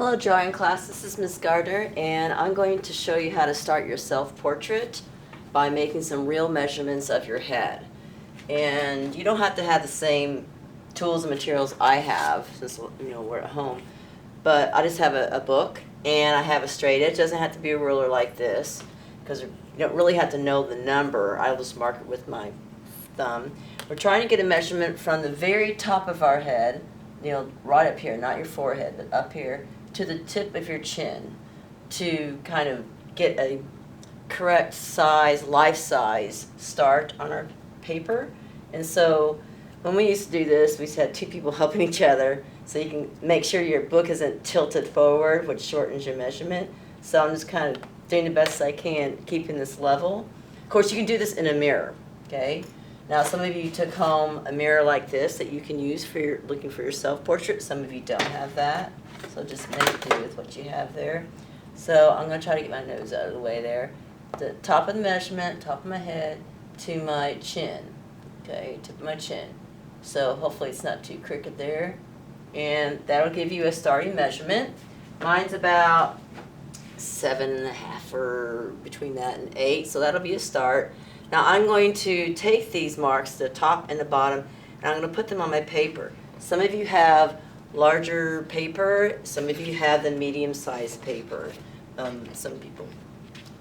Hello drawing class, this is Ms. Gardner and I'm going to show you how to start your self-portrait by making some real measurements of your head. And you don't have to have the same tools and materials I have since we're at home, but I just have a book and I have a straight edge. It doesn't have to be a ruler like this because you don't really have to know the number. I'll just mark it with my thumb. We're trying to get a measurement from the very top of our head, right up here, not your forehead, but up here, to the tip of your chin to kind of get a correct size, life size start on our paper. And so when we used to do this, we had two people helping each other so you can make sure your book isn't tilted forward, which shortens your measurement. So I'm just kind of doing the best I can, keeping this level. Of course, you can do this in a mirror, okay? Now, some of you took home a mirror like this that you can use for looking for your self-portrait. Some of you don't have that, so just make do with what you have there. So I'm going to try to get my nose out of the way there. The top of the measurement, top of my head, to my chin, okay, tip of my chin. So hopefully it's not too crooked there. And that'll give you a starting measurement. Mine's about 7.5 or between that and 8, so that'll be a start. Now I'm going to take these marks, the top and the bottom, and I'm going to put them on my paper. Some of you have larger paper, some of you have the medium-sized paper. Some people,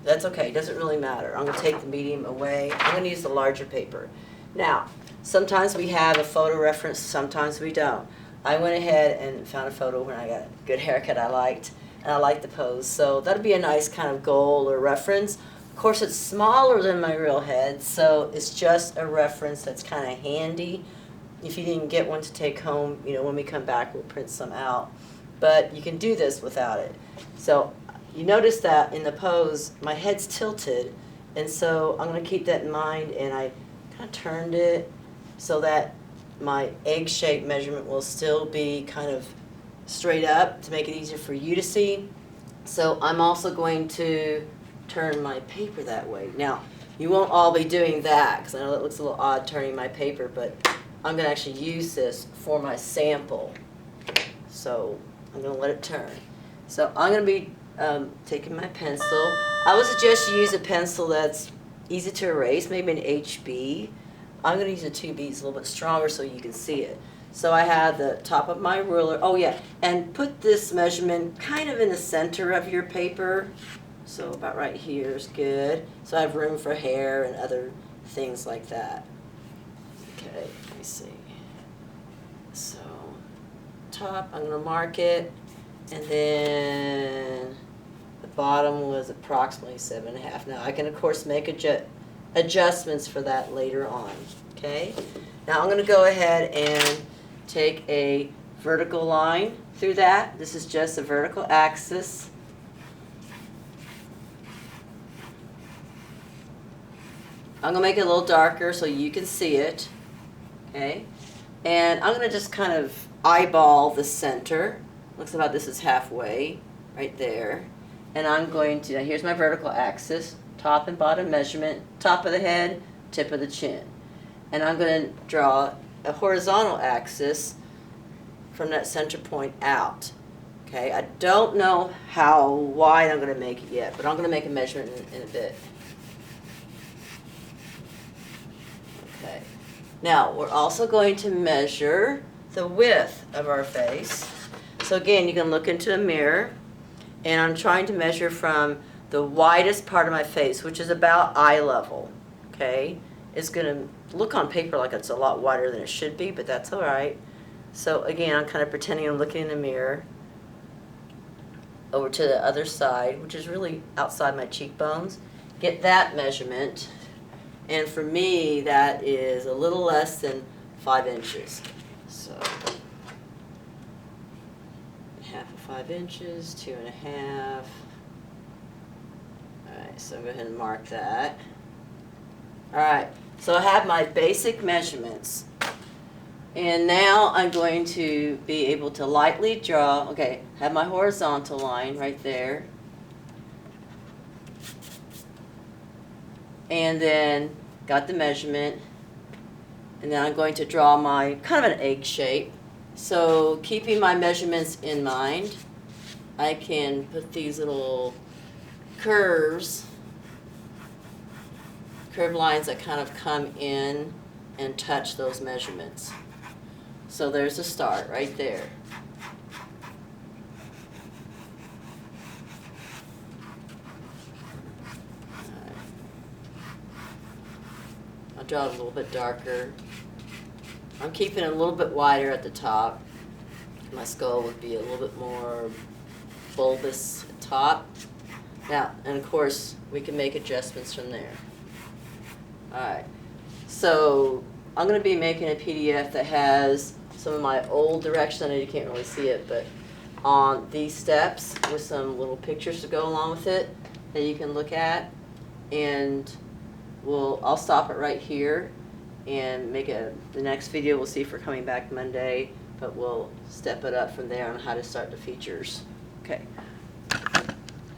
that's okay, it doesn't really matter. I'm going to take the medium away. I'm going to use the larger paper. Now, sometimes we have a photo reference, sometimes we don't. I went ahead and found a photo when I got a good haircut I liked, and I liked the pose. So that'll be a nice kind of goal or reference. Of course, it's smaller than my real head, so it's just a reference that's kind of handy. If you didn't get one to take home, when we come back, we'll print some out. But you can do this without it. So you notice that in the pose, my head's tilted, and so I'm going to keep that in mind, and I kind of turned it so that my egg-shaped measurement will still be kind of straight up to make it easier for you to see. So I'm also going to turn my paper that way. Now, you won't all be doing that because I know it looks a little odd turning my paper, but I'm going to actually use this for my sample. So I'm going to let it turn. So I'm going to be taking my pencil. I would suggest you use a pencil that's easy to erase, maybe an HB. I'm going to use a 2B, it's a little bit stronger so you can see it. So I have the top of my ruler. Oh yeah, and put this measurement kind of in the center of your paper. So about right here is good. So I have room for hair and other things like that. Okay, let me see. So top, I'm going to mark it, and then the bottom was approximately 7.5. Now I can of course make adjustments for that later on. Okay. Now I'm going to go ahead and take a vertical line through that. This is just a vertical axis. I'm going to make it a little darker so you can see it, okay? And I'm going to just kind of eyeball the center. Looks about this is halfway, right there. And I'm going to, now here's my vertical axis, top and bottom measurement, top of the head, tip of the chin. And I'm going to draw a horizontal axis from that center point out. Okay, I don't know how wide I'm going to make it yet, but I'm going to make a measurement in a bit. Okay. Now, we're also going to measure the width of our face. So again, you can look into a mirror, and I'm trying to measure from the widest part of my face, which is about eye level. Okay? It's going to look on paper like it's a lot wider than it should be, but that's all right. So again, I'm kind of pretending I'm looking in the mirror over to the other side, which is really outside my cheekbones. Get that measurement. And for me, that is a little less than 5 inches. So, half of 5 inches, 2.5. Alright, so go ahead and mark that. Alright, so I have my basic measurements. And now I'm going to be able to lightly draw, okay, have my horizontal line right there. And then got the measurement, and then I'm going to draw my kind of an egg shape. So keeping my measurements in mind, I can put these little curved lines that kind of come in and touch those measurements. So there's a start right there. I'll draw it a little bit darker. I'm keeping it a little bit wider at the top. My skull would be a little bit more bulbous at top. Now, and of course, we can make adjustments from there. Alright, so I'm going to be making a PDF that has some of my old directions. I know you can't really see it, but on these steps with some little pictures to go along with it that you can look at. And I'll stop it right here and make the next video. We'll see if we're coming back Monday, but we'll step it up from there on how to start the features. Okay.